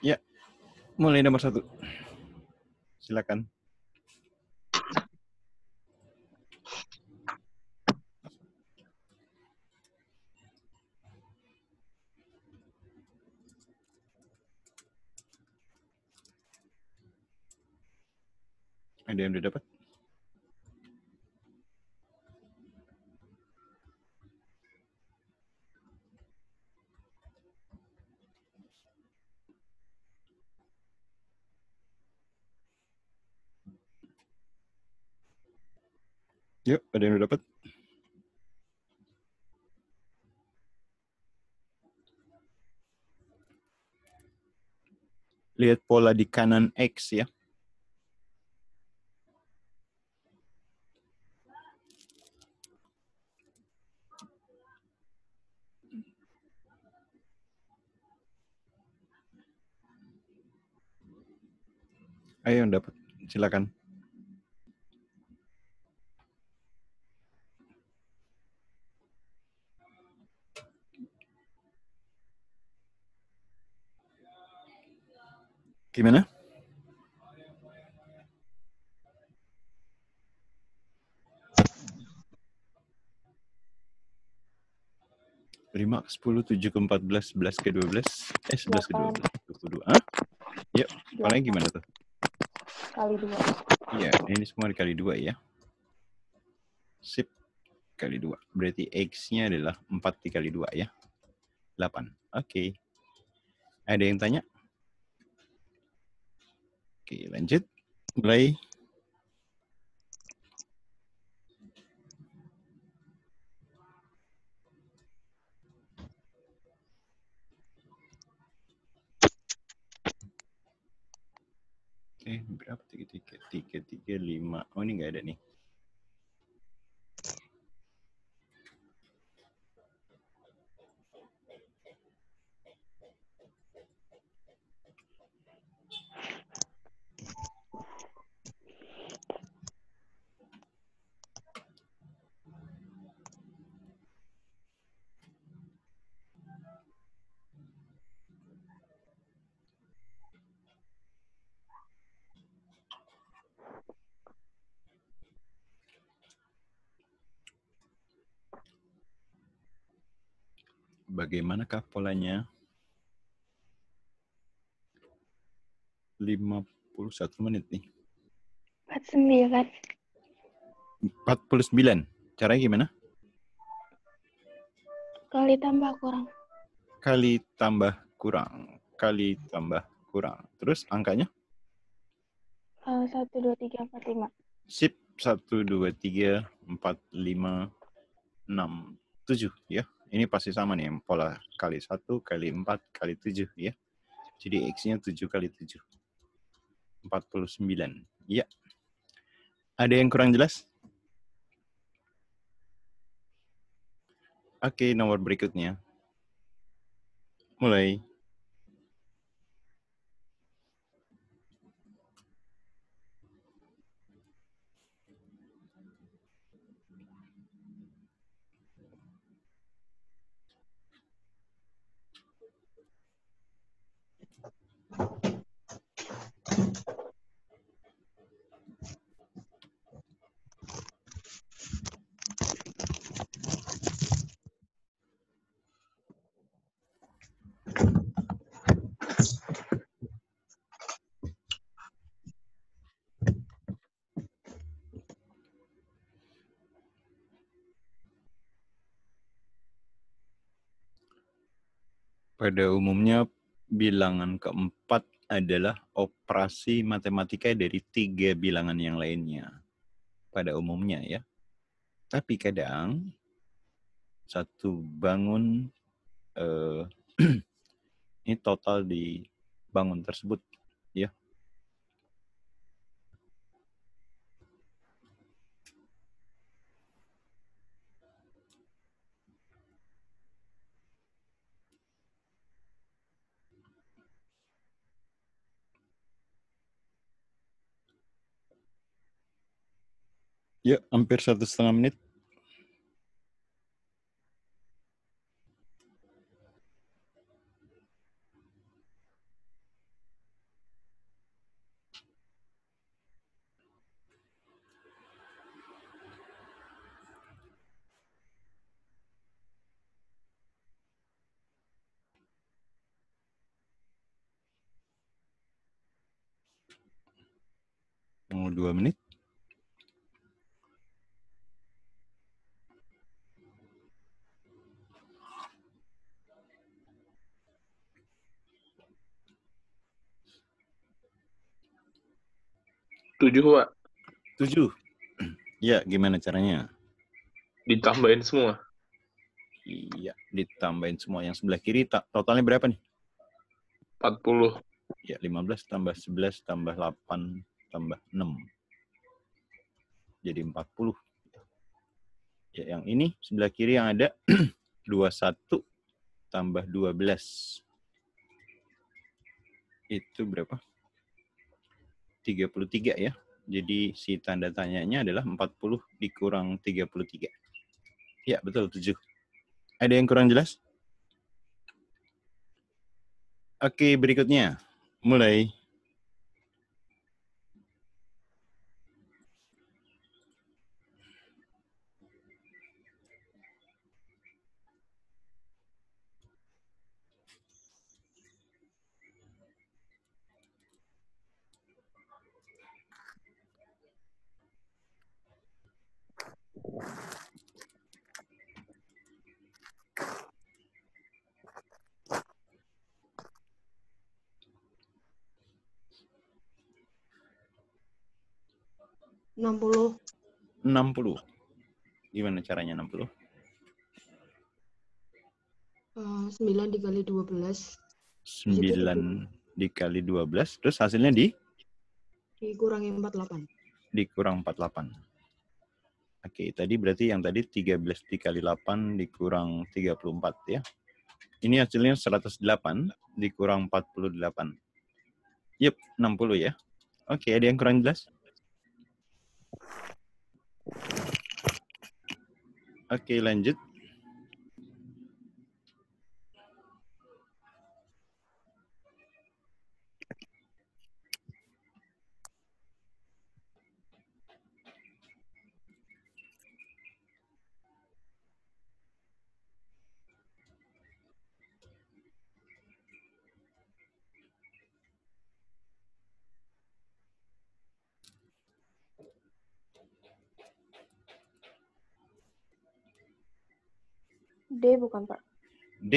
Ya, mulai nomor 1. Silakan. Ada yang udah dapat? Yuk, ada yang udah dapat? Lihat pola di kanan X ya. Ayo yang dapat, silakan. Gimana? Lima ke 10, 7 ke 14, 11 ke 12, 11 ke 12, 22. Hah? Yuk, polanya gimana tuh? Kali 2. Iya, ini semua dikali 2 ya. Sip, kali 2. Berarti X-nya adalah 4 dikali 2 ya. 8. Oke. Ada yang tanya? Oke, lanjut. Mulai. Berapa? 3, 5. Oh, ini nggak ada nih. Bagaimanakah polanya? 51 menit nih. 49. 49. Caranya gimana? Kali tambah kurang. Kali tambah kurang. Kali tambah kurang. Terus angkanya? 1, 2, 3, 4, 5. Sip. 1, 2, 3, 4, 5, 6, 7 ya. Ini pasti sama nih. Pola kali 1, kali 4, kali 7 ya. Jadi X-nya 7 kali 7. 49. Ya. Ada yang kurang jelas? Oke, nomor berikutnya. Mulai. Pada umumnya, bilangan keempat adalah operasi matematika dari 3 bilangan yang lainnya. Pada umumnya ya. Tapi kadang satu bangun ini total di bangun tersebut ya. Ya, hampir 1,5 menit. Mau 2 menit. Tujuh, Pak. 7. Ya, gimana caranya? Ditambahin semua. Iya, ditambahin semua yang sebelah kiri. Totalnya berapa nih? 40. Ya, 15 tambah 11 tambah 8 tambah 6. Jadi 40. Ya, yang ini sebelah kiri yang ada 21 tambah 12. Itu berapa? 33 ya. Jadi si tanda tanyanya adalah 40 dikurang 33. Ya, betul, 7. Ada yang kurang jelas? Oke, berikutnya. Mulai. Enam puluh. 60. Gimana caranya 60? 9 dikali 12 9 dikali 12. Terus hasilnya dikurangi 48. dikurang 48. Oke, tadi berarti yang tadi 13 dikali 8 dikurang 34 ya. Ini hasilnya 108 dikurang 48. Yup, 60 ya. Oke, ada yang kurang jelas? Oke, lanjut. D bukan, Pak? D.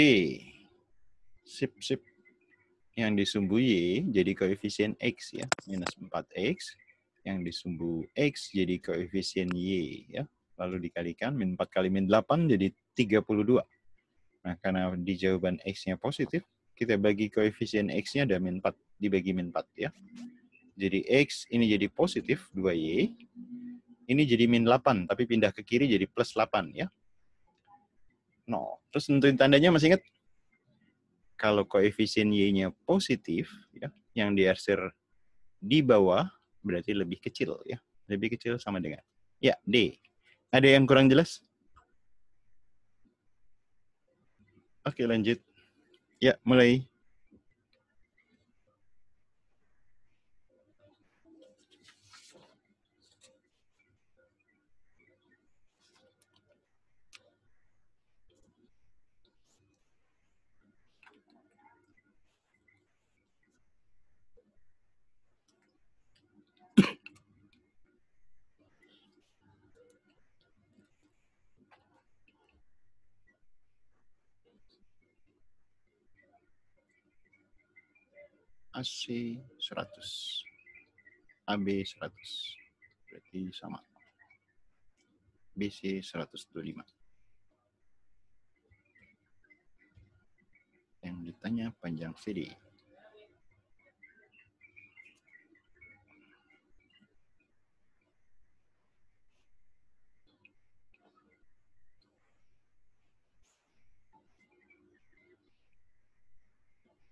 Sip, sip. Yang disumbu Y jadi koefisien X ya. Minus 4X. Yang disumbu X jadi koefisien Y ya. Lalu dikalikan min 4 kali min 8 jadi 32. Nah, karena di jawaban X-nya positif, kita bagi koefisien X-nya ada min 4, dibagi min 4 ya. Jadi X ini jadi positif 2Y. Ini jadi min 8, tapi pindah ke kiri jadi plus 8 ya. No. Terus tentuin tandanya masih ingat? Kalau koefisien Y-nya positif, ya, yang diarsir di bawah berarti lebih kecil ya. Lebih kecil sama dengan. Ya, D. Ada yang kurang jelas? Oke, lanjut. Ya, mulai. AC 100. AB 100. Berarti sama. BC 125. Yang ditanya panjang CD.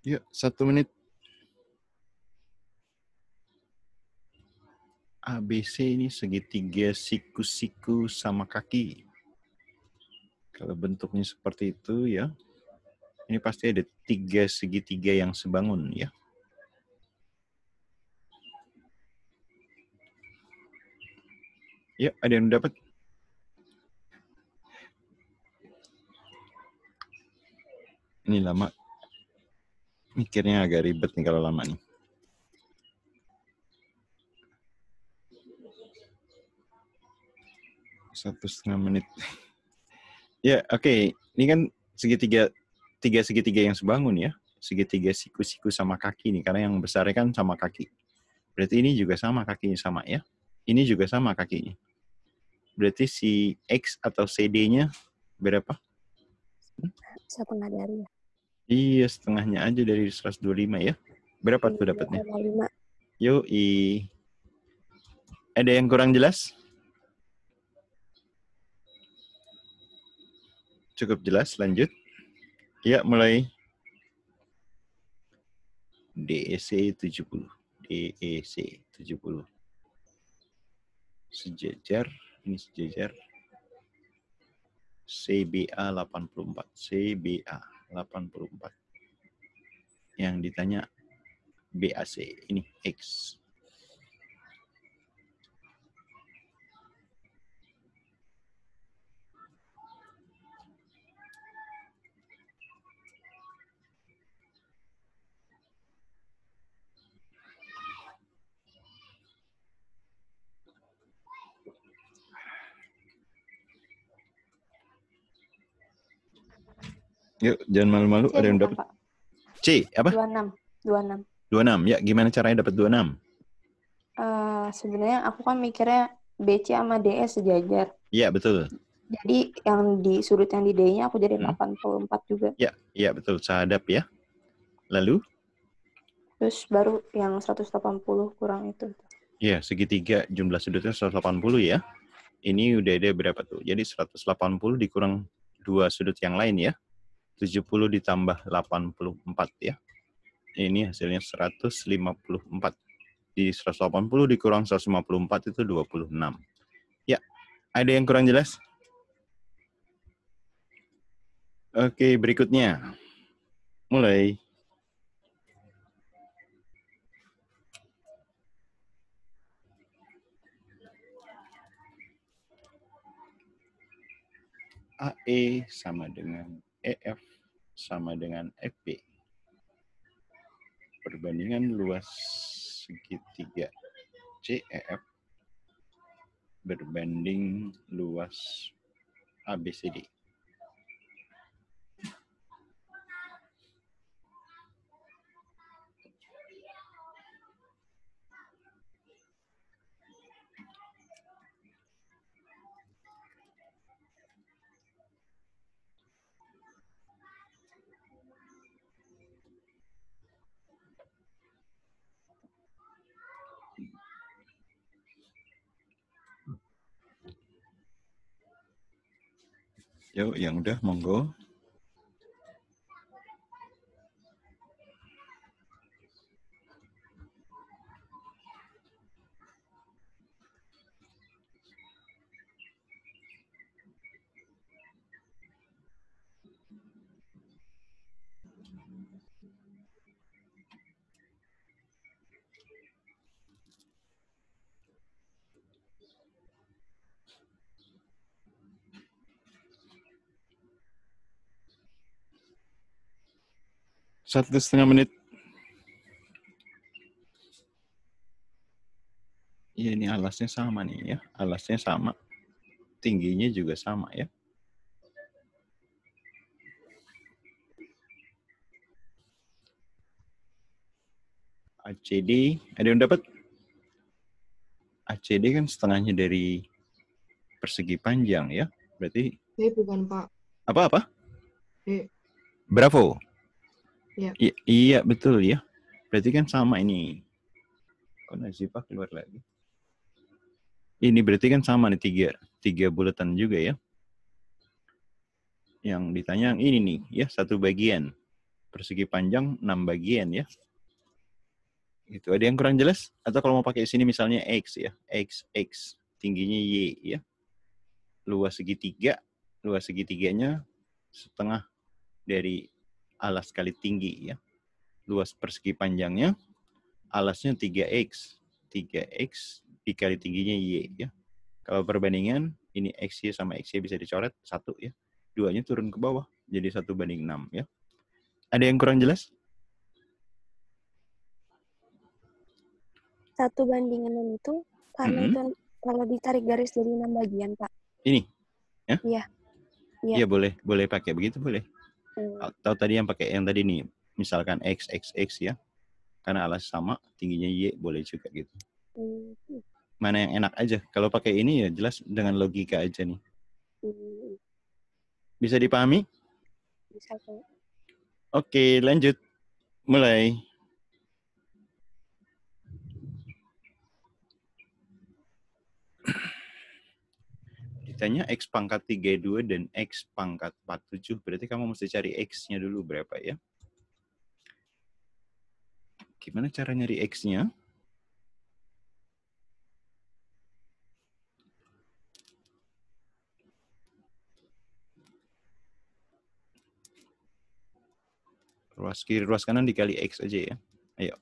Yuk, 1 menit. ABC ini segitiga siku-siku sama kaki. Kalau bentuknya seperti itu ya, ini pasti ada 3 segitiga yang sebangun ya. Ya, ada yang dapat? Ini lama. Mikirnya agak ribet nih kalau lama nih. 1,5 menit. Ya, oke. Ini kan segitiga segitiga yang sebangun ya. Segitiga siku-siku sama kaki nih. Karena yang besarnya kan sama kaki. Berarti ini juga sama kakinya sama ya. Ini juga sama kakinya. Berarti si X atau CD-nya berapa? Setengah dari ya. Iya, setengahnya aja dari 125 ya. Berapa tuh dapatnya? 2,5. Yoi. Ada yang kurang jelas? Cukup jelas, lanjut. Ya, mulai. DEC 70. DEC 70. Sejajar, ini sejajar. CBA 84. CBA 84. Yang ditanya BAC, ini X. Yuk, jangan malu-malu. C Ada yang bukan, dapat? Pak. C, apa? 26. 26. Ya, gimana caranya dapat 26? Sebenarnya aku kan mikirnya BC sama DS sejajar. Iya, betul. Jadi yang di sudut yang di D-nya aku jadi 84 juga. Ya, betul. Sahadap ya. Lalu? Terus baru yang 180 kurang itu. Ya, segitiga jumlah sudutnya 180 ya. Ini udah ada berapa tuh? Jadi 180 dikurang 2 sudut yang lain ya. 70 ditambah 84 ya. Ini hasilnya 154. Di 180 dikurang 154 itu 26. Ya, ada yang kurang jelas? Oke, berikutnya. Mulai. AE sama dengan EF sama dengan FP. Perbandingan luas segitiga CEF berbanding luas ABCD. Yuk, yang udah monggo. Satu setengah menit. Iya, ini alasnya sama nih ya. Alasnya sama. Tingginya juga sama ya. ACD, ada yang dapat? ACD kan setengahnya dari persegi panjang ya. Berarti bukan, Pak. apa? D. Bravo. Ya. Iya, betul ya. Berarti kan sama ini. Kok Nazifah keluar lagi? Ini berarti kan sama nih tiga bulatan juga ya. Yang ditanya ini nih ya, satu bagian. Persegi panjang 6 bagian ya. Itu ada yang kurang jelas? Atau kalau mau pakai sini misalnya X ya. X, tingginya Y ya. Luas segitiganya setengah dari alas kali tinggi ya. Luas persegi panjangnya, alasnya 3X. 3X dikali tingginya Y ya. Kalau perbandingan, ini XY sama XY bisa dicoret 1 ya. 2-nya turun ke bawah, jadi 1/6 ya. Ada yang kurang jelas? 1/6 itu karena itu kalau ditarik garis jadi 6 bagian, Pak. Ini? Ya? Iya. Iya. Iya, boleh pakai begitu boleh. Hmm. Atau tadi yang pakai yang tadi nih, misalkan X ya. Karena alas sama, tingginya Y boleh juga gitu. Hmm. Mana yang enak aja. Kalau pakai ini ya jelas dengan logika aja nih. Hmm. Bisa dipahami? Bisa kok. Oke, lanjut. Mulai. Ditanya X pangkat 32 dan X pangkat 47. Berarti kamu mesti cari X-nya dulu berapa ya. Gimana cara nyari X-nya? Ruas kiri, ruas kanan dikali X aja ya. Ayo.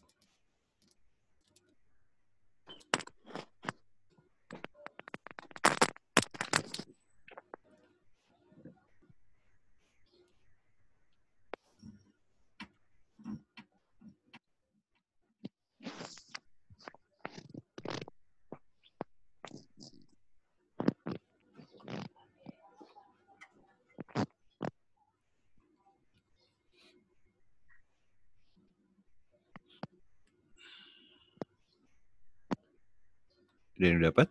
Udah yang dapat?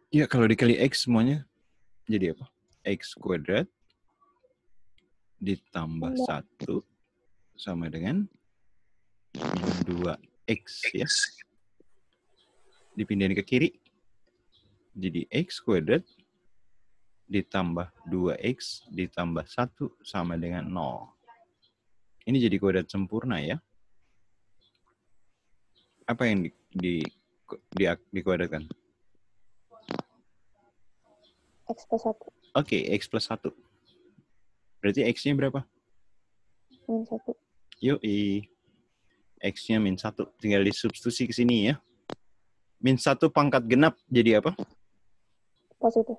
Ya, kalau dikali X semuanya jadi apa? X kuadrat ditambah 1 sama dengan min 2X ya. Dipindahin ke kiri. Jadi X kuadrat ditambah 2X ditambah 1 sama dengan 0. Ini jadi kuadrat sempurna ya. Apa yang dikuadratkan? X plus 1. Oke, X plus 1. Berarti X-nya berapa? Min 1. Yoi. X-nya min 1. Tinggal disubstitusi ke sini ya. Min 1 pangkat genap jadi apa? Positif.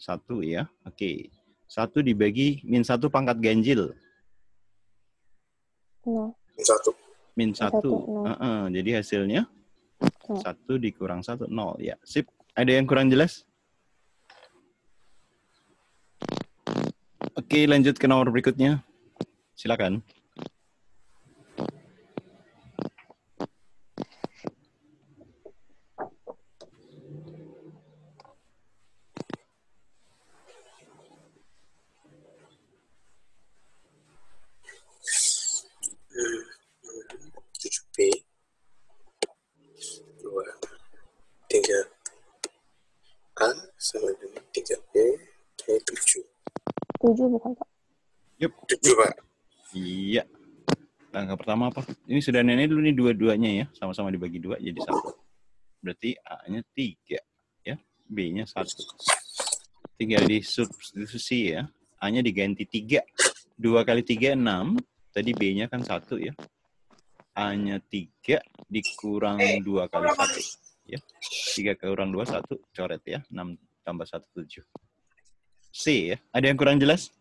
1 ya. Oke. 1 dibagi min 1 pangkat ganjil. 0. Min 1. Jadi hasilnya 0. 1 dikurang 1, 0. Ya, sip. Ada yang kurang jelas? Oke, lanjut ke nomor berikutnya. Silakan. B 2 3 A sama dengan 3B kali 7. 7 bukan, Pak? Yup. 7, Pak. Iya. Langkah pertama apa? Ini sudah nenek dulu nih dua-duanya ya. Sama-sama dibagi 2 jadi 1. Berarti A-nya 3. Ya. B-nya 1. Tinggal disubstitusi ya. A-nya diganti 3. 2 kali 3, 6. Tadi B-nya kan 1 ya. A-nya 3 dikurang 2 kali 1. Ya. 3 kurang 2, 1. Coret ya. 6 tambah 1, 7. C ya. Ada yang kurang jelas?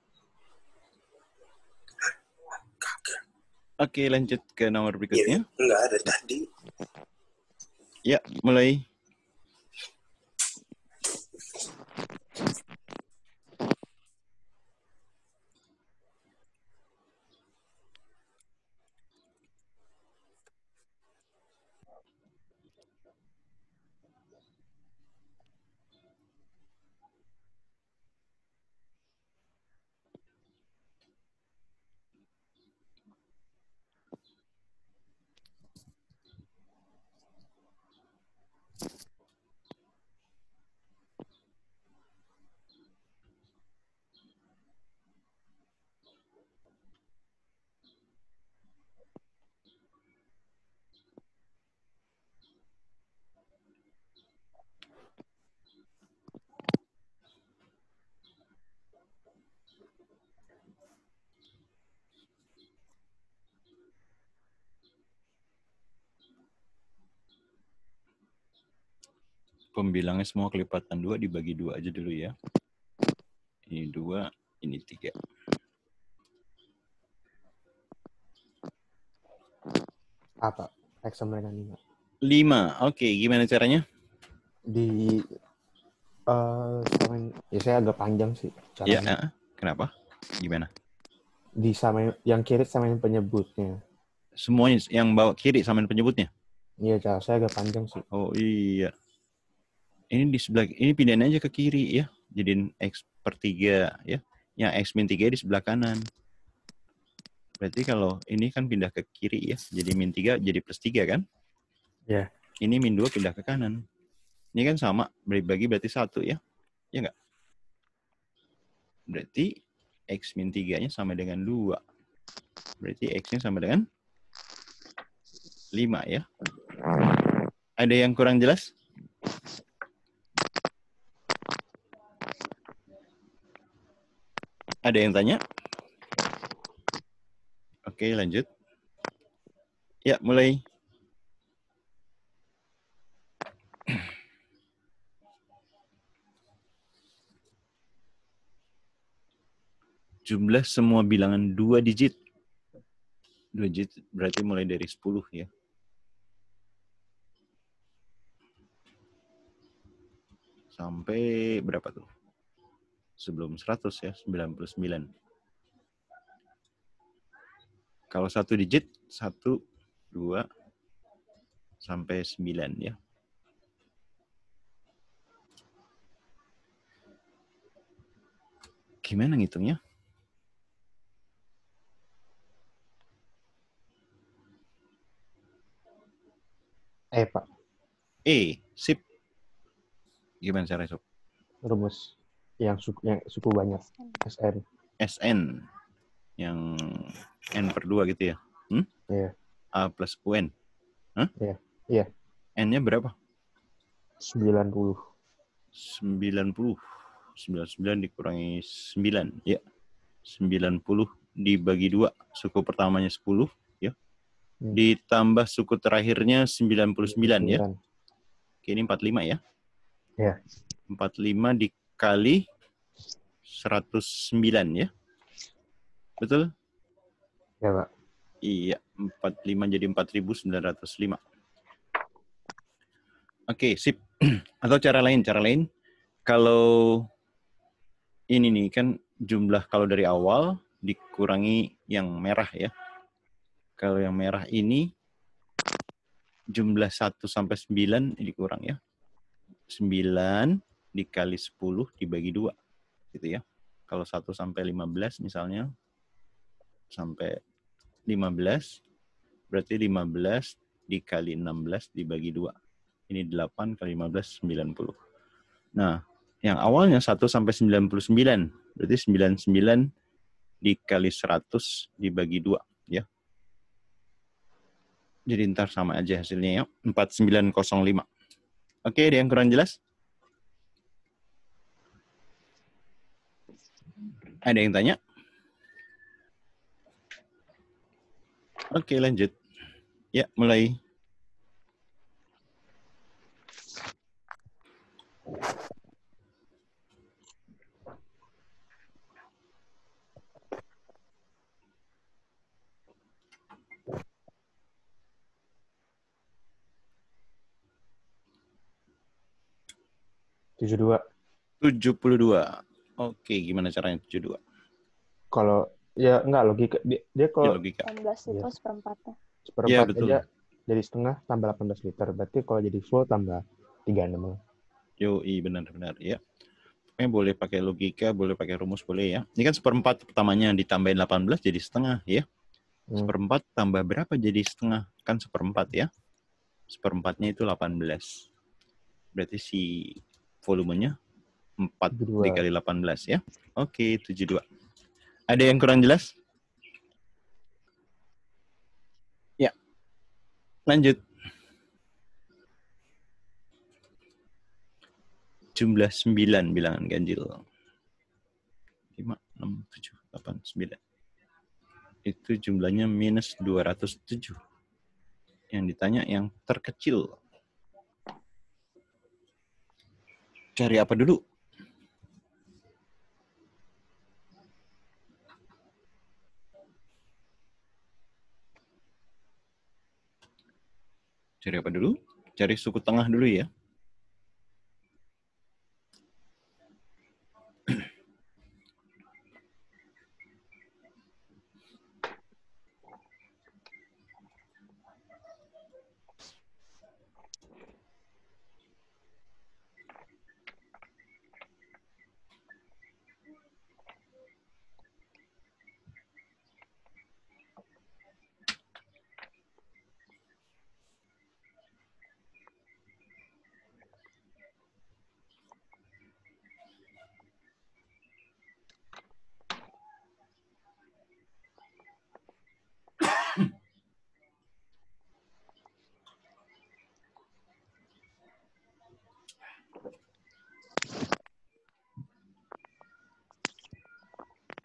Oke, lanjut ke nomor berikutnya. Enggak ada tadi. Ya, mulai. Pembilangnya semua kelipatan 2 dibagi 2 aja dulu ya. Ini 2, ini 3. Apa? X sama dengan 5. 5. Oke, gimana caranya? Di samain, ya saya agak panjang sih Ya, caranya. kenapa? Gimana? Disamain yang kiri samain penyebutnya. Semuanya yang bawa kiri samain penyebutnya? Iya, cara saya agak panjang sih. Oh iya. Ini di sebelah, ini pindahin aja ke kiri ya. Jadiin X per 3 ya. Yang X min 3 di sebelah kanan. Berarti kalau ini kan pindah ke kiri ya. Jadi min 3 jadi plus 3 kan? Ya. Ini min 2 pindah ke kanan. Ini kan sama. Bagi berarti 1 ya. Ya enggak? Berarti X min 3-nya sama dengan 2. Berarti X-nya sama dengan 5 ya. Ada yang kurang jelas? Ada yang tanya? Oke, lanjut. Ya, mulai. Jumlah semua bilangan 2 digit. 2 digit berarti mulai dari 10 ya. Sampai berapa tuh? Sebelum 100 ya, 99. Kalau 1 digit, 1, 2, sampai 9 ya. Gimana ngitungnya? Pak. Sip. Gimana cara Sob? Rumus yang suku banyak. SN. SN. Yang N per 2 gitu ya? Iya. A plus UN. Hah? Iya. Iya. N-nya berapa? 90. 90. 99 dikurangi 9. Ya. 90 dibagi 2. Suku pertamanya 10. Ya. Ditambah suku terakhirnya 99 ya. Oke, ini 45 ya. Ya. 45 dikali 109 ya. Betul? Ya, Pak. Iya, 45 jadi 4.905. Oke, sip. Atau cara lain. Kalau ini nih kan jumlah kalau dari awal dikurangi yang merah ya. Kalau yang merah ini jumlah 1 sampai 9 dikurang ya. 9 dikali 10 dibagi 2. Gitu ya. Kalau 1 sampai 15 misalnya sampai 15 berarti 15 dikali 16 dibagi 2. Ini 8 kali 15 90. Nah, yang awalnya 1 sampai 99 berarti 99 dikali 100 dibagi 2 ya. Jadi ntar sama aja hasilnya ya. 4905. Oke, ada yang kurang jelas? Ada yang tanya? Oke, lanjut. Ya, mulai. Tujuh dua. 72. Oke, gimana caranya 72? Kalau ya enggak logika dia kalau Ya, logika. 18 itu seperempatnya. seperempat Ya, betul. aja jadi setengah tambah 18 liter. Berarti kalau jadi full tambah 36. Yoi, benar-benar ya. Pokoknya boleh pakai logika, boleh pakai rumus, boleh ya. Ini kan seperempat pertamanya ditambahin 18 jadi setengah ya. Seperempat tambah berapa jadi setengah? Kan seperempat ya. Seperempatnya itu 18. Berarti si volumenya 4 dikali 18 ya. Oke, 72. Ada yang kurang jelas? Ya. Lanjut. Jumlah 9 bilangan ganjil. 5, 6, 7, 8, 9. Itu jumlahnya minus 207. Yang ditanya yang terkecil. Cari apa dulu? Cari apa dulu? Cari suku tengah dulu ya.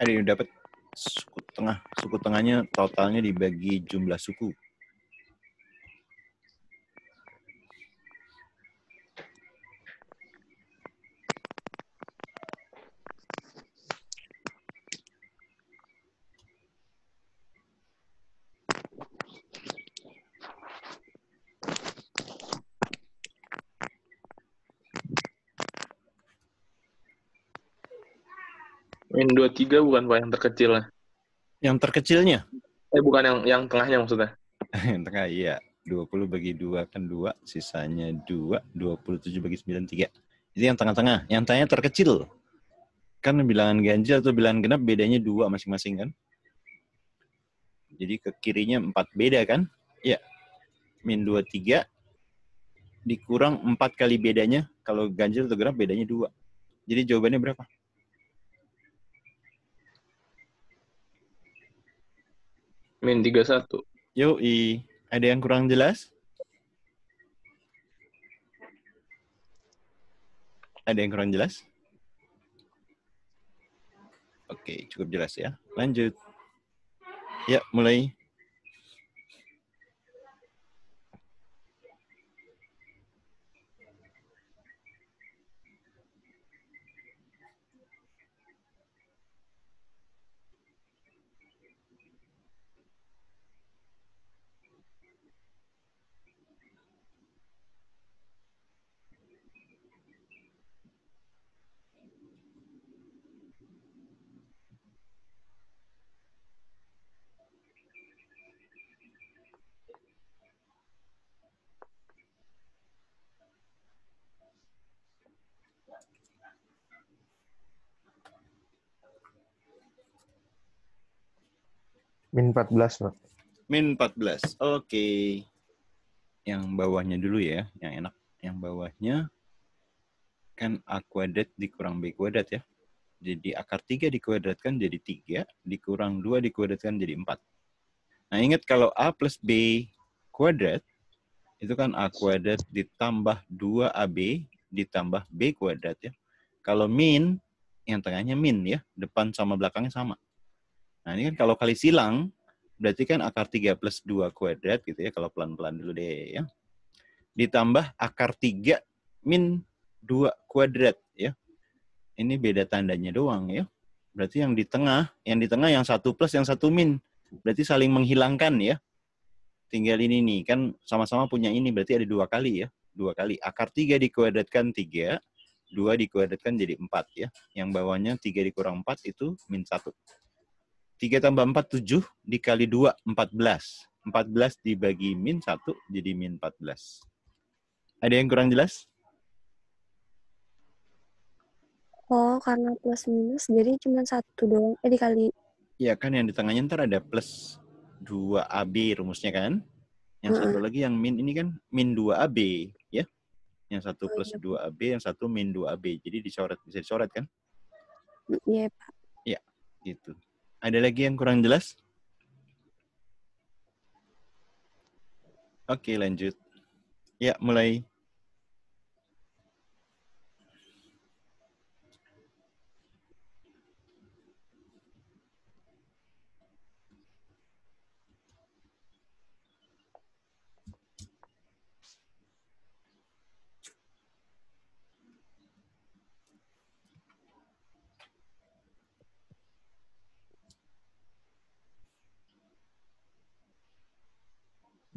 Ada yang dapat suku tengah. Suku tengahnya totalnya dibagi jumlah suku. Min 23 bukan Pak yang terkecil lah. Yang terkecilnya? Bukan yang tengahnya maksudnya. Yang tengah, iya. 20 bagi 2 kan 2, sisanya 2, 27 bagi 9, 3. Itu yang tengah-tengah. Yang tengahnya terkecil. Kan bilangan ganjil atau bilangan genap bedanya 2 masing-masing kan? Jadi ke kirinya 4 beda kan? Ya. Min 23 dikurang 4 kali bedanya. Kalau ganjil atau genap bedanya 2. Jadi jawabannya berapa? Min 31. Yoi. Ada yang kurang jelas? Ada yang kurang jelas? Oke, cukup jelas ya. Lanjut. Ya, mulai. Min 14, Pak. Min 14. Oke. Yang bawahnya dulu ya, yang enak. Yang bawahnya kan A kuadrat dikurang B kuadrat ya. Jadi akar 3 dikuadratkan jadi 3, dikurang 2 dikuadratkan jadi 4. Nah ingat kalau A plus B kuadrat, itu kan A kuadrat ditambah 2AB ditambah B kuadrat ya. Kalau min, yang tengahnya min ya, depan sama belakangnya sama. Nah ini kan kalau kali silang, berarti kan akar 3 plus 2 kuadrat gitu ya, kalau pelan-pelan dulu deh ya. Ditambah akar 3 min 2 kuadrat ya. Ini beda tandanya doang ya. Berarti yang di tengah yang satu plus, yang satu min. Berarti saling menghilangkan ya. Tinggal ini nih, kan sama-sama punya ini, berarti ada 2 kali ya. 2 kali. Akar 3 dikuadratkan 3, 2 dikuadratkan jadi 4 ya. Yang bawahnya 3 dikurang 4 itu min 1. 3 tambah 4, 7. Dikali 2, 14. 14 dibagi min 1, jadi min 14. Ada yang kurang jelas? Oh, karena plus minus, jadi cuma 1 doang. Dikali. Ya kan yang di tengahnya ntar ada plus 2AB rumusnya kan. Yang satu lagi yang min ini kan min 2AB ya. Yang satu plus 2AB, yang satu min 2AB. Jadi dicoret, bisa dicoret kan? Iya, Pak. Ya, gitu. Ada lagi yang kurang jelas? Oke, lanjut. Ya, mulai.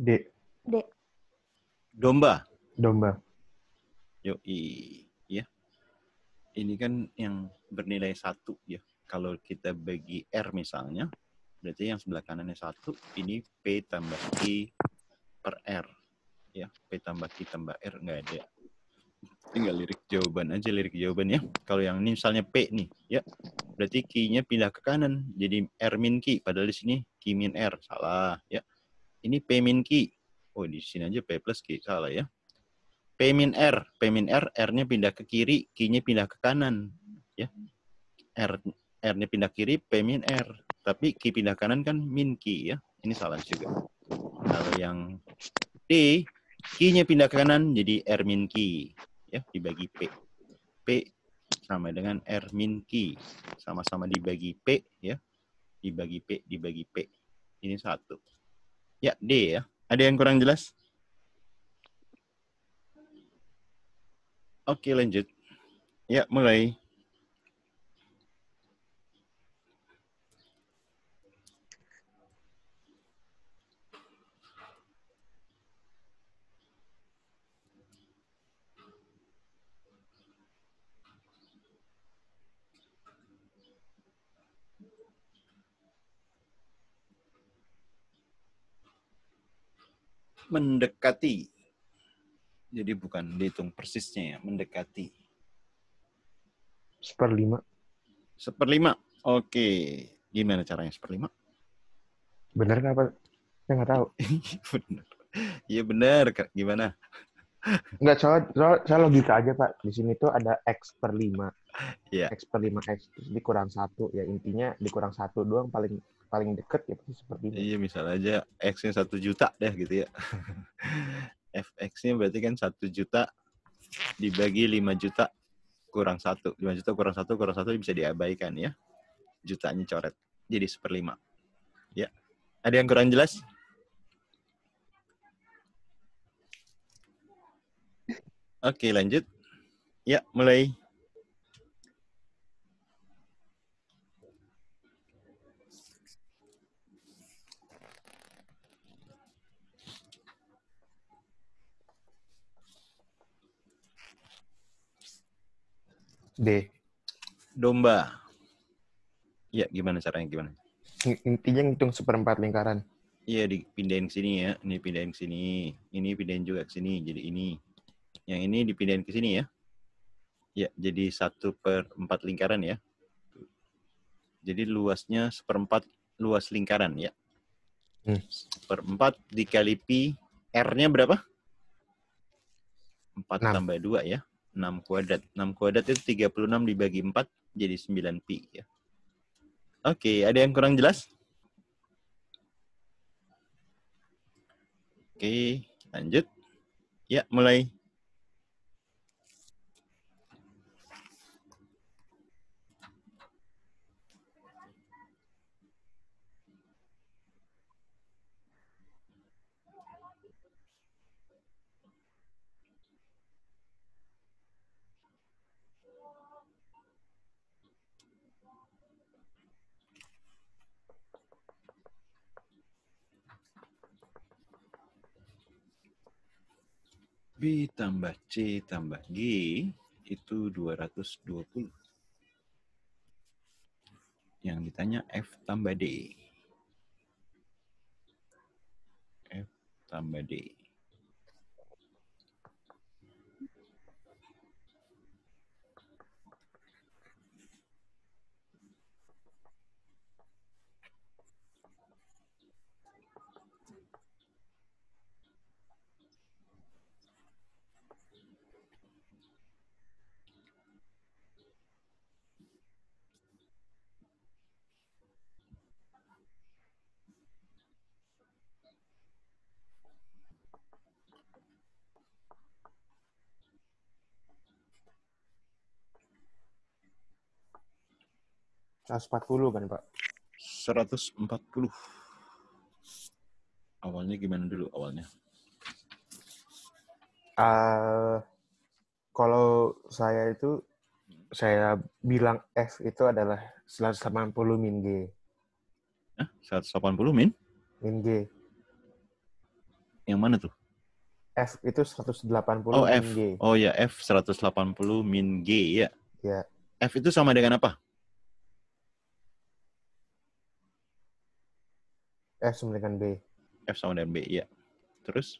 D. D. Domba. Domba. Yoi. Ya. Ini kan yang bernilai 1 ya. Kalau kita bagi R misalnya, berarti yang sebelah kanannya 1, ini P tambah Q per R. Ya, P tambah Q tambah R nggak ada. Tinggal lirik jawabannya. Kalau yang ini misalnya P nih, ya. Berarti Q-nya pindah ke kanan. Jadi R min Q. Padahal di sini Q min R. Salah, ya. Ini P min Q. Oh, di sini aja P plus Q. Salah, ya. P min R. R-nya pindah ke kiri, Q-nya pindah ke kanan. Ya. R-nya pindah kiri, P min R. Tapi Q pindah kanan kan min Q, ya. Ini salah juga. Kalau yang D, Q-nya pindah ke kanan, jadi R min Q. Ya, dibagi P. P sama dengan R min Q. Sama-sama dibagi P, ya. Dibagi P. Ini 1. Ya, D, ya. Ada yang kurang jelas? Oke, lanjut. Ya, mulai. Mendekati. Jadi bukan dihitung persisnya ya, mendekati. 1/5. 1/5. Oke. Gimana caranya 1/5? Bener nggak, Pak? Saya nggak tahu. Bener. Iya benar. Gimana? Nggak, soal logika aja, Pak. Di sini tuh ada X per 5. Iya. X per 5X. Terus dikurang 1. Ya intinya dikurang 1 doang paling deket ya pasti seperti ini. Iya, misal aja X-nya 1 juta deh gitu ya. Fx-nya berarti kan 1 juta dibagi 5 juta kurang 1. 5 juta kurang 1 bisa diabaikan ya. Jutanya coret. Jadi 1/5. Ya. Ada yang kurang jelas? Oke, lanjut. Ya, mulai. D. Domba. Ya, gimana caranya? Gimana? Intinya ngitung 1/4 lingkaran. Iya, dipindahin ke sini ya. Ini pindahin ke sini. Ini pindahin juga ke sini. Jadi ini. Yang ini dipindahin ke sini ya. Ya, jadi 1/4 lingkaran ya. Jadi luasnya 1/4 luas lingkaran ya. 1/4 dikali pi. R-nya berapa? 4 6. tambah 2 ya. 6 kuadrat. 6 kuadrat itu 36 dibagi 4 jadi 9 pi ya. Oke, ada yang kurang jelas? Oke, lanjut. Ya, mulai. B tambah C tambah G itu 220. Yang ditanya F tambah D. F tambah D. $140 kan, Pak? 140. Awalnya gimana dulu awalnya? Kalau saya bilang F itu adalah 180 min G. 180 min? Min G. Yang mana tuh? F itu 180 Oh, min F. G. Oh ya, F 180 min G ya. Ya, F itu sama dengan apa? F sama dengan B. F sama dengan B, ya. Terus?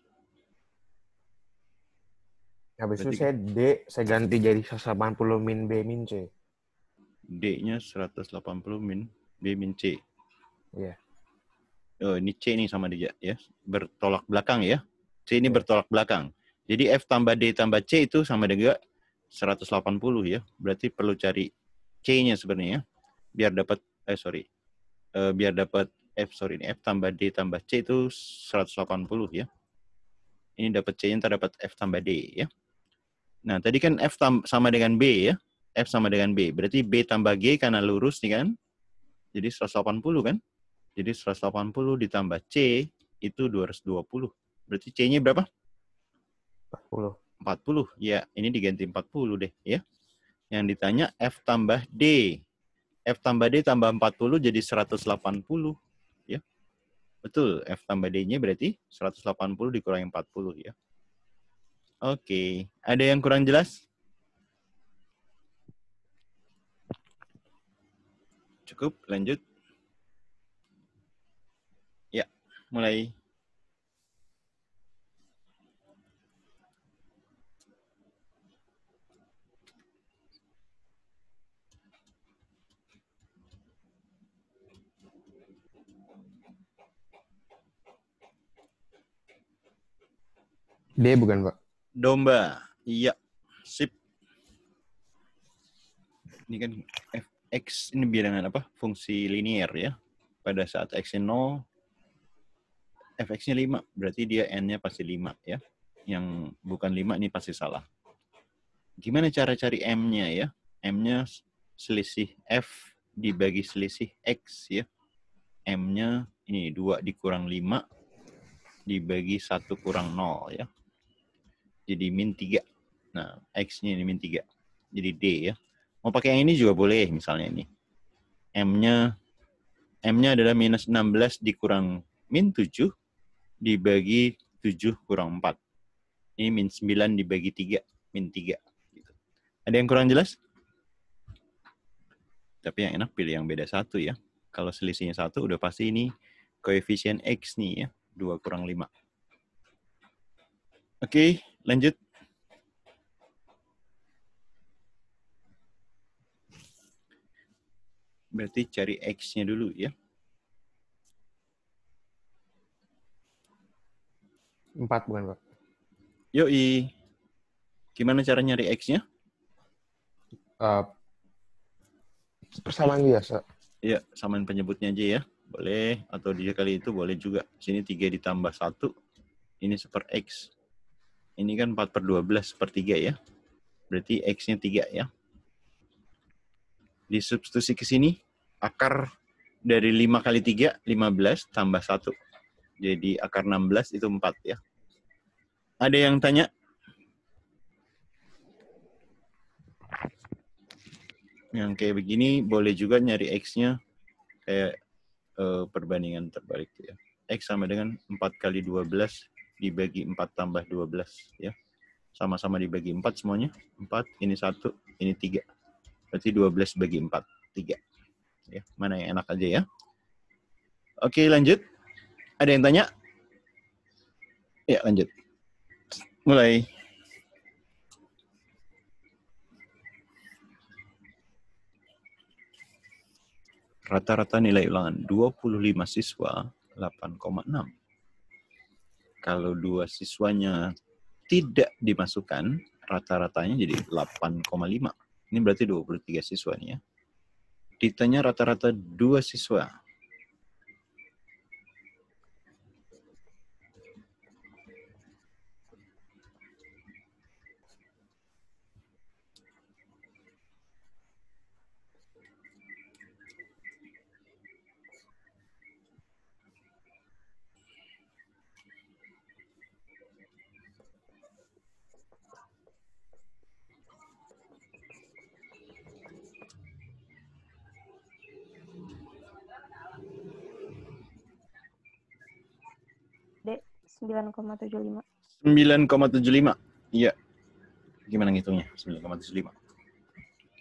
Habis itu Berarti saya ganti jadi 180 min B min C. D-nya 180 min B min C. Iya. Oh, ini C nih sama dia ya. Bertolak belakang ya. C ini Ya. bertolak belakang. Jadi F tambah D tambah C itu sama dengan 180 ya. Berarti perlu cari C-nya sebenarnya. Biar dapat biar dapat F tambah D tambah C itu 180 ya. Ini dapat C-nya, ntar dapat F tambah D ya. Nah, tadi kan F sama dengan B ya. F sama dengan B. Berarti B tambah G karena lurus nih kan. Jadi 180 kan. Jadi 180 ditambah C itu 220. Berarti C-nya berapa? 40. 40. Ya, ini diganti 40 deh ya. Yang ditanya F tambah D. F tambah D tambah 40 jadi 180 ya. Betul, F tambah D-nya berarti 180 dikurangi 40 ya. Oke, ada yang kurang jelas? Cukup, lanjut. Ya, mulai. D bukan, Pak? Domba. Iya, sip. Ini kan X ini bilangan apa? Fungsi linear ya. Pada saat X-nya 0, Fx-nya 5. Berarti dia N-nya pasti 5 ya. Yang bukan 5 ini pasti salah. Gimana cara cari M-nya ya? M-nya selisih F dibagi selisih X ya. M-nya ini 2 dikurang 5 dibagi 1 kurang 0 ya. Jadi min 3. Nah, X-nya ini min 3. Jadi D ya. Mau pakai yang ini juga boleh misalnya ini. M-nya adalah minus 16 dikurang min 7 dibagi 7 kurang 4. Ini min 9 dibagi 3. Min 3. Gitu. Ada yang kurang jelas? Tapi yang enak pilih yang beda 1 ya. Kalau selisihnya 1 udah pasti ini koefisien X nih ya. 2 kurang 5. Oke, lanjut. Berarti cari X-nya dulu ya. 4 bukan, Pak? Yoi. Gimana cara nyari X-nya? Persamaan biasa. Ya, samain penyebutnya aja ya. Boleh. Atau dia kali itu boleh juga. Sini 3 ditambah 1. Ini seper X. Ini kan 4 per 12 per 3 ya. Berarti X-nya 3 ya. Disubstitusi ke sini. Akar dari 5 kali 3, 15 tambah 1. Jadi akar 16 itu 4 ya. Ada yang tanya? Yang kayak begini boleh juga nyari X-nya kayak perbandingan terbalik ya. X sama dengan 4 kali 12 dibagi 4 tambah 12 ya. Sama-sama dibagi 4 semuanya. 4, ini 1, ini 3. Berarti 12 bagi 4, 3. Ya, mana yang enak aja ya. Oke, lanjut. Ada yang tanya? Ya, lanjut. Mulai. Rata-rata nilai ulangan 25 siswa 8,6. Kalau 2 siswanya tidak dimasukkan, rata-ratanya jadi 8,5. Ini berarti 23 siswa nih ya. Ditanya rata-rata 2 siswa. 9,75. 9,75. Iya. Gimana ngitungnya? 9,75.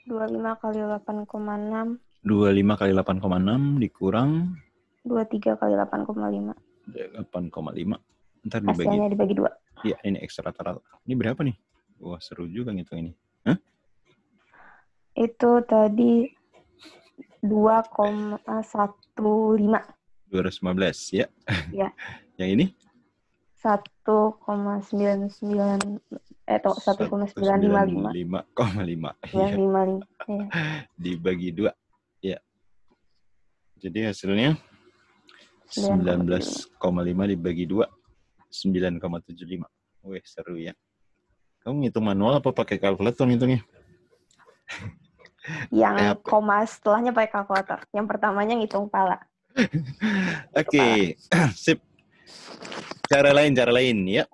25 kali 8,6. 25 kali 8,6 dikurang 23 kali 8,5. 8,5. Ntar dibagi. Hasilnya dibagi 2. Iya, ini X rata-rata. Ini berapa nih? Wah, seru juga ngitung ini. Itu tadi 2,15. 215, ya. Ya. Yang ini? 1,99 1,955. 195,5. 955. Ya. Dibagi 2. Ya. Jadi hasilnya 19,5 dibagi 2. 9,75. Wih, seru ya. Kamu ngitung manual apa pakai kalkulator ngitungnya? Yang koma setelahnya pakai kalkulator. Yang pertamanya ngitung pala. Oke. Sip. Cara lain ya.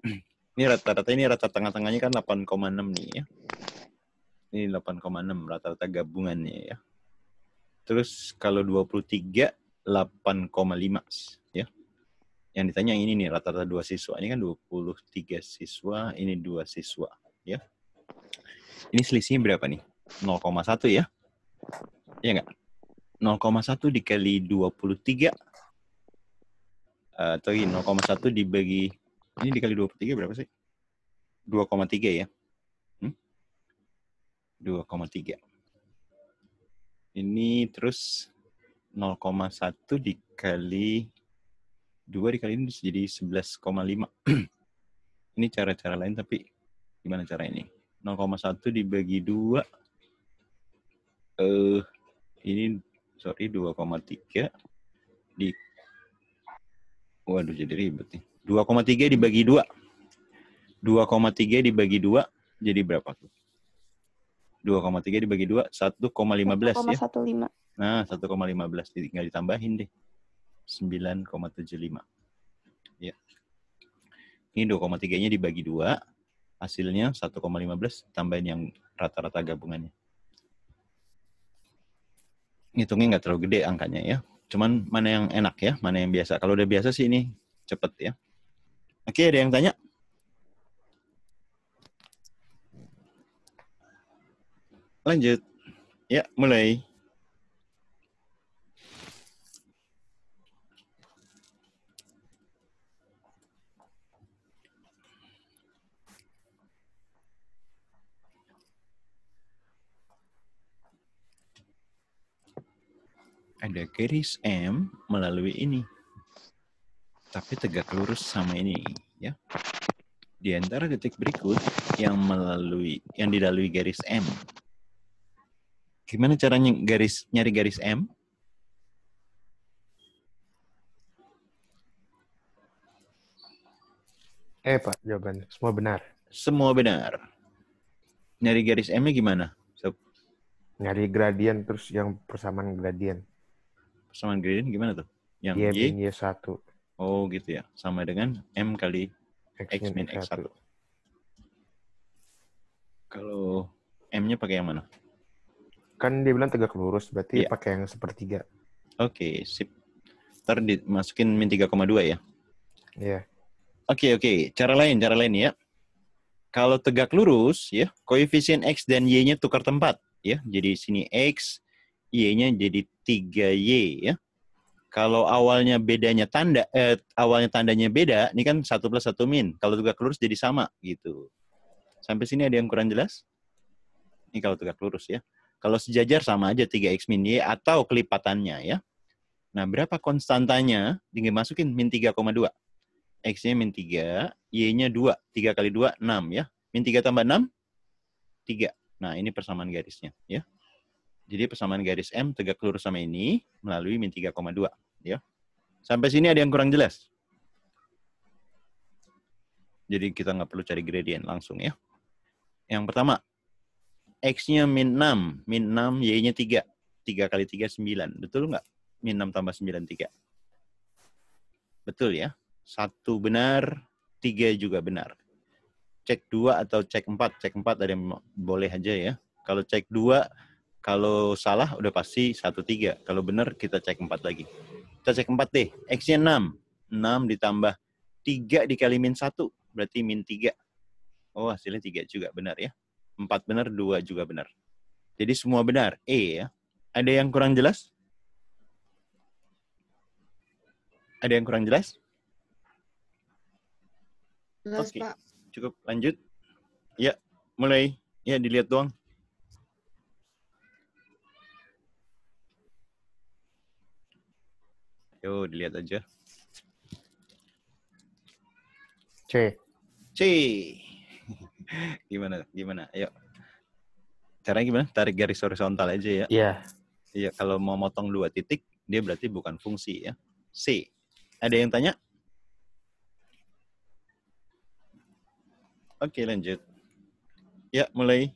Ini rata-rata tengah-tengahnya kan 8,6 nih ya. Ini 8,6 rata-rata gabungannya ya. Terus kalau 23 8,5 ya. Yang ditanya ini nih rata-rata 2 siswa. Ini kan 23 siswa, ini 2 siswa ya. Ini selisihnya berapa nih? 0,1 ya. Iya enggak? 0,1 dikali 23 atau 0,1 dibagi ini dikali 23 berapa sih? 2,3 ya. 2,3. Ini terus 0,1 dikali 2 dikali ini jadi 11,5. Ini cara-cara lain tapi gimana cara ini? 0,1 dibagi 2 ini 2,3 di waduh jadi ribet nih. 2,3 dibagi 2. 2,3 dibagi 2 jadi berapa tuh? 2,3 dibagi 2 1,15 ya. 1,15. Nah, 1,15 tinggal ditambahin deh. 9,75. Ya. Ini 2,3-nya dibagi 2, hasilnya 1,15 tambahin yang rata-rata gabungannya. Ngitungnya nggak terlalu gede angkanya ya. Cuman mana yang enak ya, mana yang biasa. Kalau udah biasa sih ini cepet ya. Oke, ada yang tanya? Lanjut. Ya, mulai. Ada garis M melalui ini. Tapi tegak lurus sama ini, ya. Di antara detik berikut yang dilalui garis M. Gimana caranya nyari garis M? Pak, jawabannya. Semua benar. Semua benar. Nyari garis M-nya gimana? Nyari gradien terus yang persamaan gradien. Persamaan gradien gimana tuh? Yang Y Y? min Y1. Oh gitu ya. Sama dengan M kali X min X1. Kalau M-nya pakai yang mana? Kan dia bilang tegak lurus, berarti pakai yang sepertiga. Oke, sip. Ntar dimasukin min 3,2 ya? Iya. Oke. Cara lain ya. Kalau tegak lurus ya, koefisien X dan Y-nya tukar tempat ya. Jadi sini X, Y-nya jadi 3Y ya. Kalau awalnya tandanya beda, ini kan 1 plus 1 min. Kalau tegak lurus jadi sama gitu. Sampai sini ada yang kurang jelas? Ini kalau tegak lurus ya. Kalau sejajar sama aja 3X min Y atau kelipatannya ya. Nah, berapa konstantanya? Tinggal masukin min 3,2. X-nya min 3, Y-nya 2. 3 kali 2, 6 ya. Min 3 tambah 6, 3. Nah, ini persamaan garisnya ya. Jadi persamaan garis M tegak lurus sama ini melalui min 3,2 ya. Sampai sini ada yang kurang jelas? Jadi kita nggak perlu cari gradien langsung ya. Yang pertama, X-nya min 6, Y-nya 3. 3 kali 3, 9. Betul nggak? Min 6 tambah 9, 3. Betul ya. 1 benar, 3 juga benar. Cek 2 atau cek 4. Cek 4 ada yang boleh aja ya. Kalau cek 2, kalau salah udah pasti 1, 3. Kalau benar kita cek 4 lagi. Kita cek 4 deh. X-nya 6. 6 ditambah 3 dikali min 1, berarti min 3. Oh, hasilnya 3 juga benar ya. 4 benar, 2 juga benar. Jadi semua benar. E ya. Ada yang kurang jelas? Ada yang kurang jelas? Jelas, Oke. Pak. Cukup, lanjut. Ya, mulai. Ya, dilihat doang. Yo, dilihat aja. C. C. Gimana? Ayo. Caranya gimana? Tarik garis horizontal aja ya. Iya. Iya, kalau mau motong 2 titik, dia berarti bukan fungsi ya. C. Ada yang tanya? Oke, lanjut. Ya, mulai.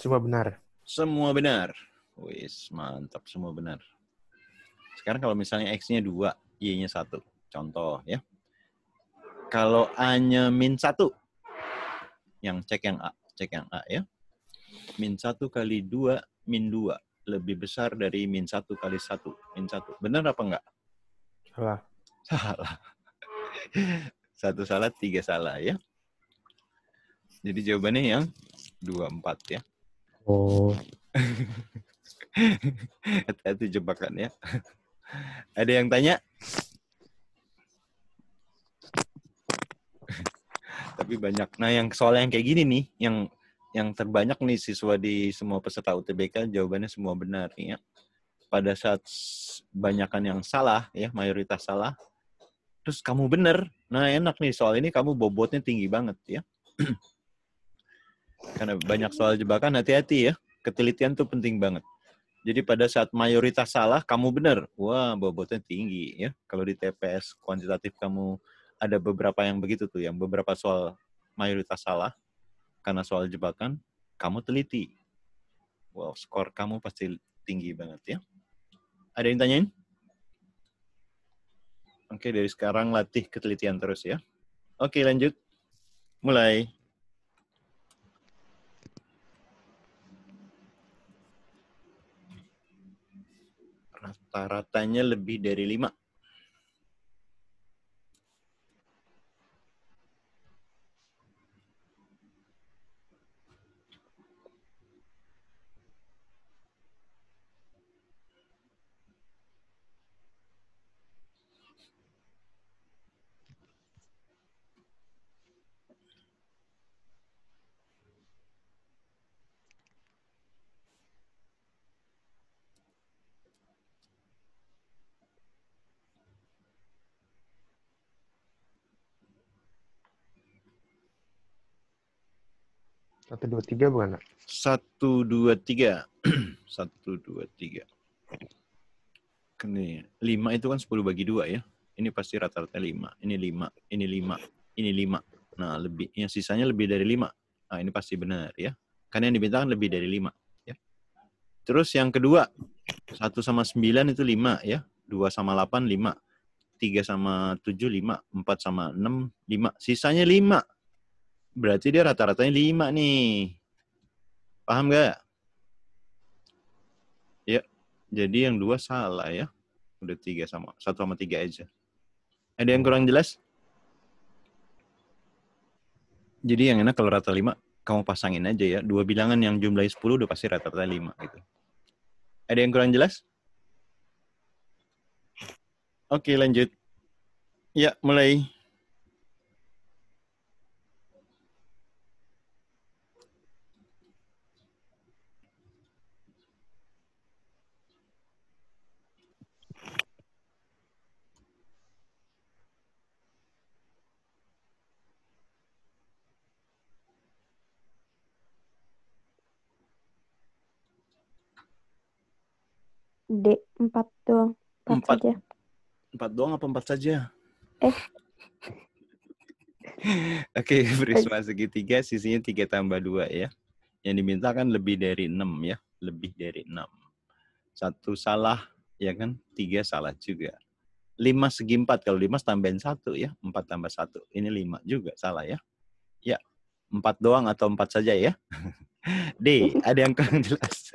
Semua benar. Semua benar. Wis, mantap, semua benar. Sekarang kalau misalnya X-nya 2, Y-nya 1. Contoh ya. Kalau A-nya min 1, cek yang A ya. Min 1 kali 2, min 2. Lebih besar dari min 1 kali 1. Min 1. Benar apa enggak? Salah. Salah. 1 salah, 3 salah ya. Jadi jawabannya yang 24 ya. Oh. Hati-hati jebakan ya. Ada yang tanya? Tapi banyak. Nah, yang soal yang kayak gini nih, yang terbanyak nih siswa di semua peserta UTBK jawabannya semua benar ya. Pada saat banyakan yang salah ya, mayoritas salah. Terus kamu benar. Nah, enak nih soal ini kamu bobotnya tinggi banget ya. Karena banyak soal jebakan, hati-hati ya. Ketelitian tuh penting banget. Jadi pada saat mayoritas salah, kamu benar. Wah, bobotnya tinggi ya. Kalau di TPS kuantitatif kamu ada beberapa yang begitu tuh, yang beberapa soal mayoritas salah. Karena soal jebakan, kamu teliti. Wow, skor kamu pasti tinggi banget ya. Ada yang tanyain? Oke, dari sekarang latih ketelitian terus ya. Oke, lanjut. Mulai. Rata-ratanya lebih dari 5. Satu, dua, tiga bukan, Nak? 1, 2, 3. 1, 2, 3. Ini 5 itu kan 10 bagi 2 ya. Ini pasti rata-rata 5. Ini 5, ini 5, ini 5. Nah, lebih yang sisanya lebih dari 5. Nah, ini pasti benar ya. Karena yang diminta kan lebih dari 5 ya. Terus yang kedua, 1 sama 9 itu 5 ya. 2 sama 8 5. 3 sama 7 5, 4 sama 6 5. Sisanya 5. Berarti dia rata-ratanya 5 nih. Paham nggak? Ya, jadi yang 2 salah ya. Udah 1 sama 3 aja. Ada yang kurang jelas? Jadi yang enak kalau rata 5, kamu pasangin aja ya. 2 bilangan yang jumlahnya 10 udah pasti rata-rata 5 gitu. Ada yang kurang jelas? Oke, lanjut. Ya, mulai. D, 4 doang. 4 4. saja. 4 doang apa 4 saja? Oke, prisma segitiga sisinya 3 tambah 2 ya. Yang diminta kan lebih dari 6 ya. Lebih dari 6. 1 salah, ya kan? 3 salah juga. 5 segi 4. Kalau 5 tambahin 1 ya. 4 tambah 1. Ini 5 juga salah ya. Ya, 4 doang atau 4 saja ya. D, ada yang kurang jelas?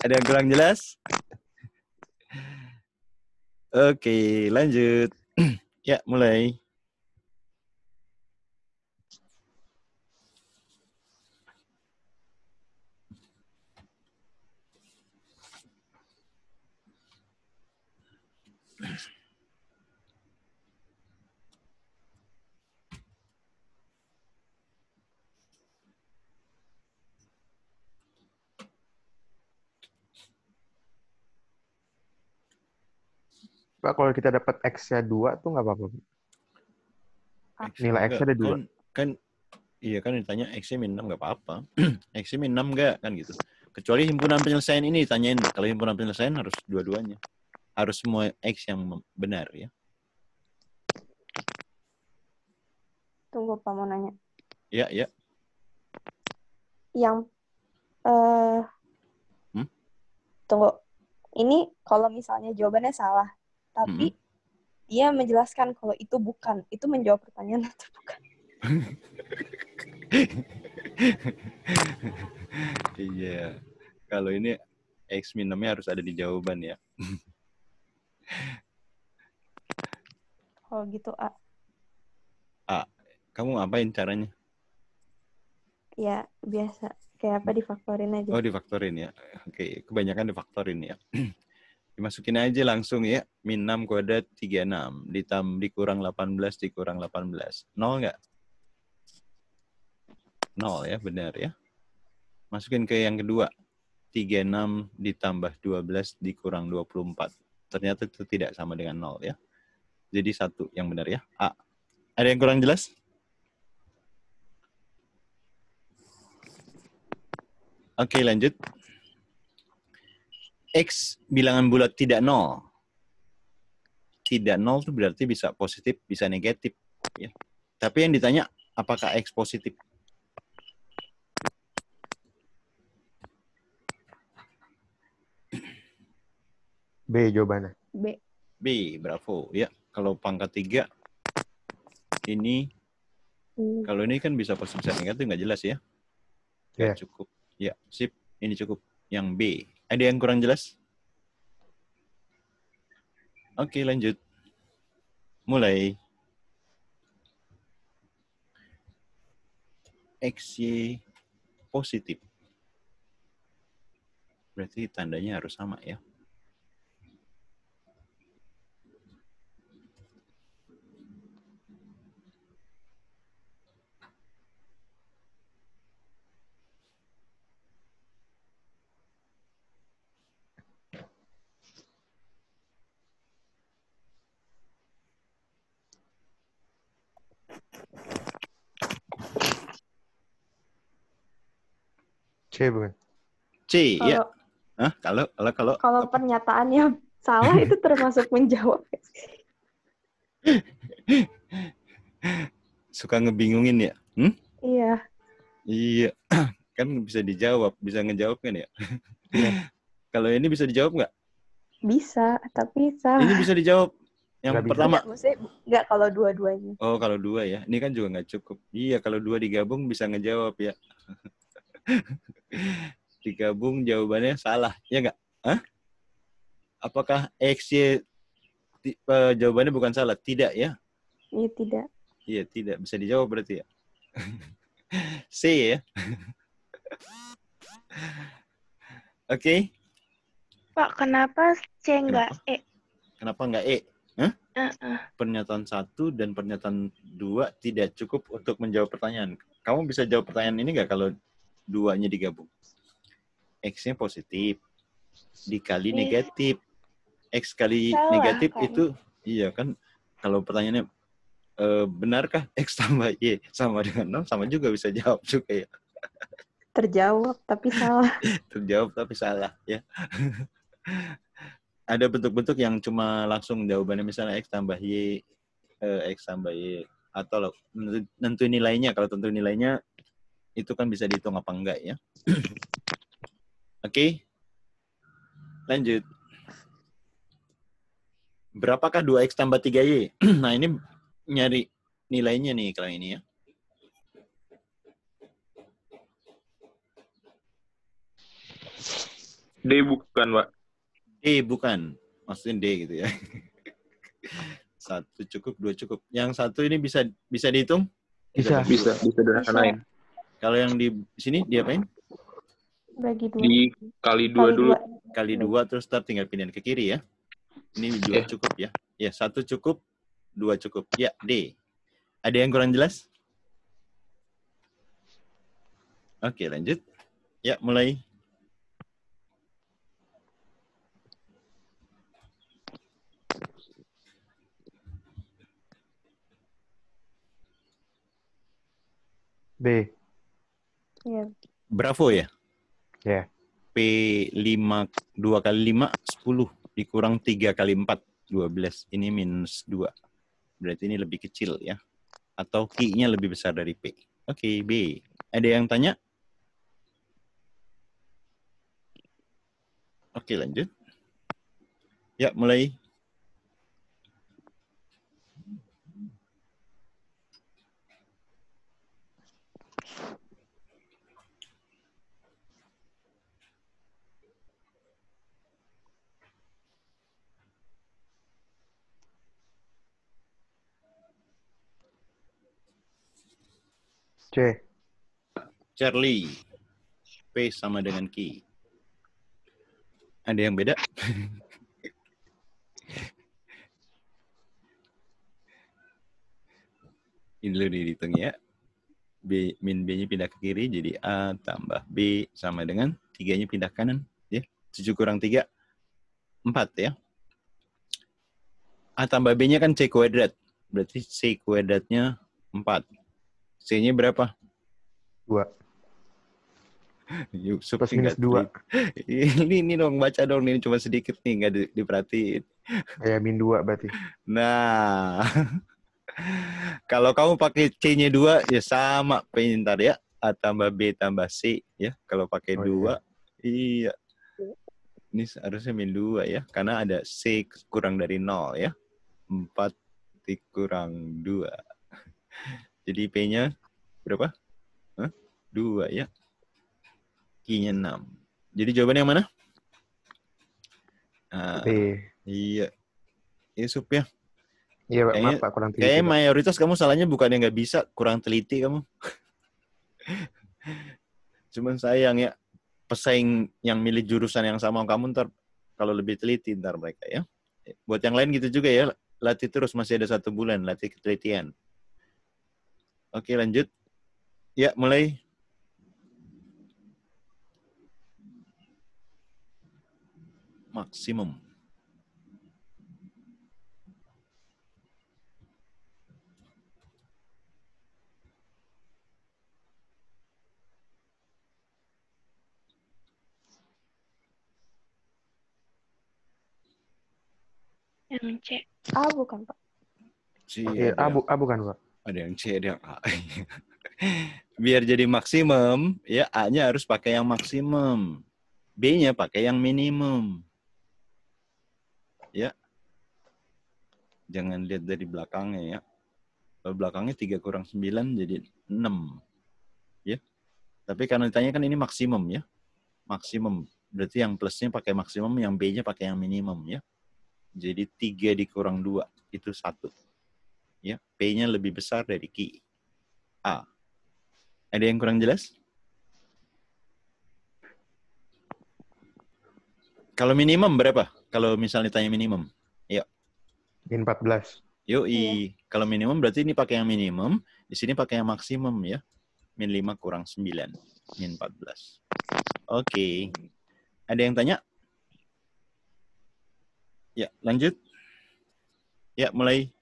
Ada yang kurang jelas? Oke, lanjut. Ya, mulai. Pak, kalau kita dapat X-nya 2 tuh nggak apa-apa. Nilai X-nya ada 2. Iya kan ditanya X-nya min 6 nggak apa-apa. X-nya min 6 nggak kan gitu. Kecuali himpunan penyelesaian ini ditanyain. Kalau himpunan penyelesaian harus dua-duanya. Harus semua X yang benar ya. Tunggu, Pak mau nanya. Ya, ya. Yang tunggu. Ini kalau misalnya jawabannya salah, tapi dia menjelaskan kalau itu bukan, itu menjawab pertanyaan atau bukan? Iya. Kalau ini X min 6-nya harus ada di jawaban ya. Kalau gitu A. Kamu ngapain caranya? Ya, biasa. Kayak apa difaktorin aja. Oh, difaktorin ya. Oke, kebanyakan difaktorin ya. Dimasukin aja langsung ya. Min 6 kuadrat 36. Dikurang 18, dikurang 18. 0 nggak? 0 ya, benar ya. Masukin ke yang kedua. 36 ditambah 12 dikurang 24. Ternyata itu tidak sama dengan 0 ya. Jadi 1 yang benar ya. A. Ada yang kurang jelas? Oke, lanjut. X bilangan bulat tidak 0. Tidak 0 itu berarti bisa positif, bisa negatif. Ya. Tapi yang ditanya, apakah X positif? B jawabannya. B. Bravo. Ya, kalau pangkat 3, ini, kalau ini kan bisa positif, bisa negatif, nggak jelas ya. Nggak cukup. Ya, sip. Ini cukup. Yang B. Ada yang kurang jelas? Oke, lanjut. Mulai. XY positif. Berarti tandanya harus sama ya. C bukan? C ya. Hah? Kalau Pernyataannya salah itu termasuk menjawab. Suka ngebingungin ya? Iya. Iya. Kan bisa dijawab, bisa ngejawab kan ya? Kalau ini bisa dijawab nggak? Bisa, tapi salah. Ini bisa dijawab. Yang Nggak pertama. Enggak kalau dua-duanya. Oh, kalau 2 ya. Ini kan juga nggak cukup. Iya, kalau 2 digabung bisa ngejawab ya. Digabung jawabannya salah, ya nggak? Hah? Apakah XY jawabannya bukan salah? Tidak ya? Iya, tidak. Iya, tidak. Bisa dijawab berarti ya? C ya? Oke. Pak, kenapa C nggak E? Kenapa nggak E? Hah? Pernyataan 1 dan pernyataan 2 tidak cukup untuk menjawab pertanyaan. Kamu bisa jawab pertanyaan ini nggak kalau 2-nya digabung? X-nya positif dikali negatif. X kali salah, negatif kan? itu iya kan, kalau pertanyaannya benarkah X tambah Y sama dengan 0, sama juga bisa jawab juga ya. Terjawab tapi salah. Terjawab tapi salah ya. Ada bentuk-bentuk yang cuma langsung jawabannya misalnya X tambah Y Atau nentuin nilainya. Kalau tentuin nilainya, itu kan bisa dihitung apa enggak ya. Oke. Lanjut. Berapakah 2X tambah 3Y? Nah, ini nyari nilainya nih kalau ini ya. D bukan, Pak. D bukan. Maksudnya D gitu ya. 1 cukup, 2 cukup. Yang satu ini bisa dihitung? Bisa. Bisa sederhanain. Kalau yang di sini diapain? Bagi 2. Dikali 2 dulu. Kali 2 terus tinggal pindahin ke kiri ya. Ini 2 cukup ya. Ya, 1 cukup, 2 cukup. Ya, D. Ada yang kurang jelas? Oke, lanjut. Ya, mulai. B. Iya. Bravo ya? Ya. P5, 2 kali 5, 10. Dikurang 3 kali 4, 12. Ini minus 2. Berarti ini lebih kecil ya. Atau Q-nya lebih besar dari P. Oke, B. Ada yang tanya? Oke, lanjut. Ya, mulai. C. Charlie. P sama dengan Q. Ada yang beda? Ini dulu dihitung ya. B min B-nya pindah ke kiri, jadi A tambah B sama dengan 3-nya pindah kanan. Ya. 7 kurang 3, 4 ya. A tambah B-nya kan C kuadrat. Berarti C kuadratnya 4. C-nya berapa? 2. Yusuf Plus minus 2. Ini dong, baca dong. Ini cuma sedikit nih, nggak diperhatiin. Ya, min 2 berarti. Nah, kalau kamu pakai C-nya 2, ya sama pintar ya. A tambah B tambah C ya. Kalau pakai 2, iya. Ini harusnya min 2 ya. Karena ada C kurang dari 0 ya. 4 dikurang 2. Jadi P-nya berapa? 2 ya. Q-nya 6. Jadi jawaban yang mana? B. Iya. Yusuf ya. Iya, maaf Pak, kurang teliti. Kayaknya mayoritas kamu salahnya bukan yang nggak bisa, kurang teliti kamu. Cuman sayang ya, pesaing yang milih jurusan yang sama kamu ntar kalau lebih teliti ntar mereka ya. Buat yang lain gitu juga ya, latih terus, masih ada 1 bulan latih ketelitian. Oke, lanjut. Ya, mulai. Maksimum. Yang C. A bukan, Pak. C, Iya, A bukan, Pak. ada yang C, ada yang A. Biar jadi maksimum, ya A-nya harus pakai yang maksimum. B-nya pakai yang minimum. Ya. Jangan lihat dari belakangnya ya. Kalau belakangnya 3 kurang 9 jadi 6. Ya. Tapi karena ditanya kan ini maksimum ya. Maksimum. Berarti yang plusnya pakai maksimum, yang B-nya pakai yang minimum ya. Jadi 3 dikurang 2 itu 1. Ya, P-nya lebih besar dari Q. A. Ada yang kurang jelas? Kalau minimum berapa? Kalau misalnya tanya minimum. Yuk. Min 14. Yoi. Kalau minimum berarti ini pakai yang minimum, di sini pakai yang maksimum ya. Min 5 kurang 9. Min 14. Oke. Ada yang tanya? Ya, lanjut. Ya, mulai.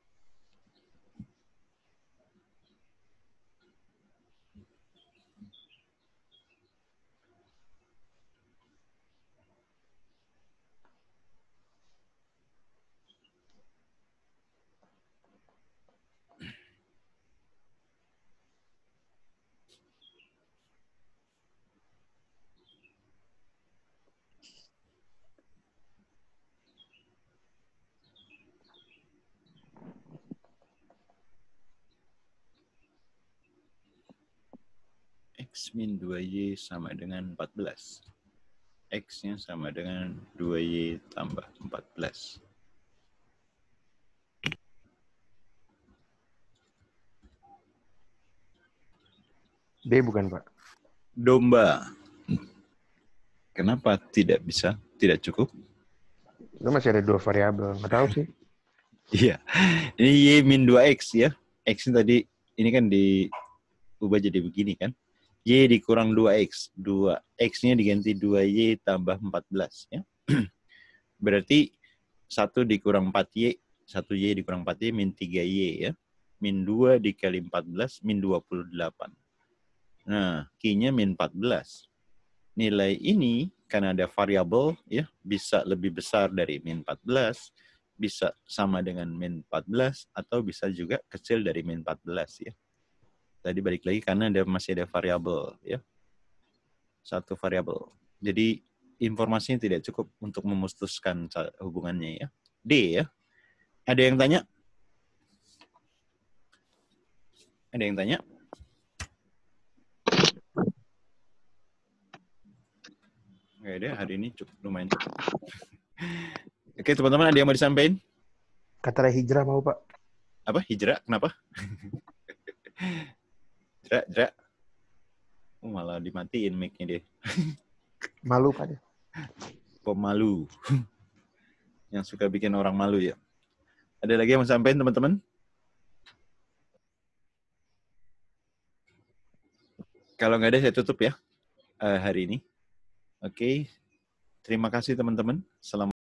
X min 2Y sama dengan 14. X-nya sama dengan 2Y tambah 14. D bukan, Pak? Domba. Kenapa tidak bisa? Tidak cukup? Itu masih ada 2 variabel. Nggak tahu sih. Iya. Ini Y min 2X ya. X ini tadi, ini kan diubah jadi begini kan. Y dikurang 2X. 2X-nya diganti 2Y tambah 14 ya. Berarti 1 dikurang 4Y, 1Y dikurang 4Y min 3Y ya. Min 2 dikali 14, min 28. Nah, Q-nya min 14. Nilai ini, karena ada variabel, ya, bisa lebih besar dari min 14, bisa sama dengan min 14, atau bisa juga kecil dari min 14 ya. Tadi balik lagi karena masih ada variabel ya. Satu variabel. Jadi informasinya tidak cukup untuk memutuskan hubungannya ya. D ya. Ada yang tanya? Ada yang tanya? Nggak ada, hari ini lumayan cukup. Oke teman-teman, ada yang mau disampaikan? Kata hijrah mau, Pak. Apa? Hijrah? Kenapa? Hijrah. Oh, malah dimatiin mic-nya deh. Malu, Pak. Dia. Pemalu. Yang suka bikin orang malu ya. Ada lagi yang mau sampaikan teman-teman? Kalau nggak ada saya tutup ya hari ini. Oke. Terima kasih teman-teman. Selamat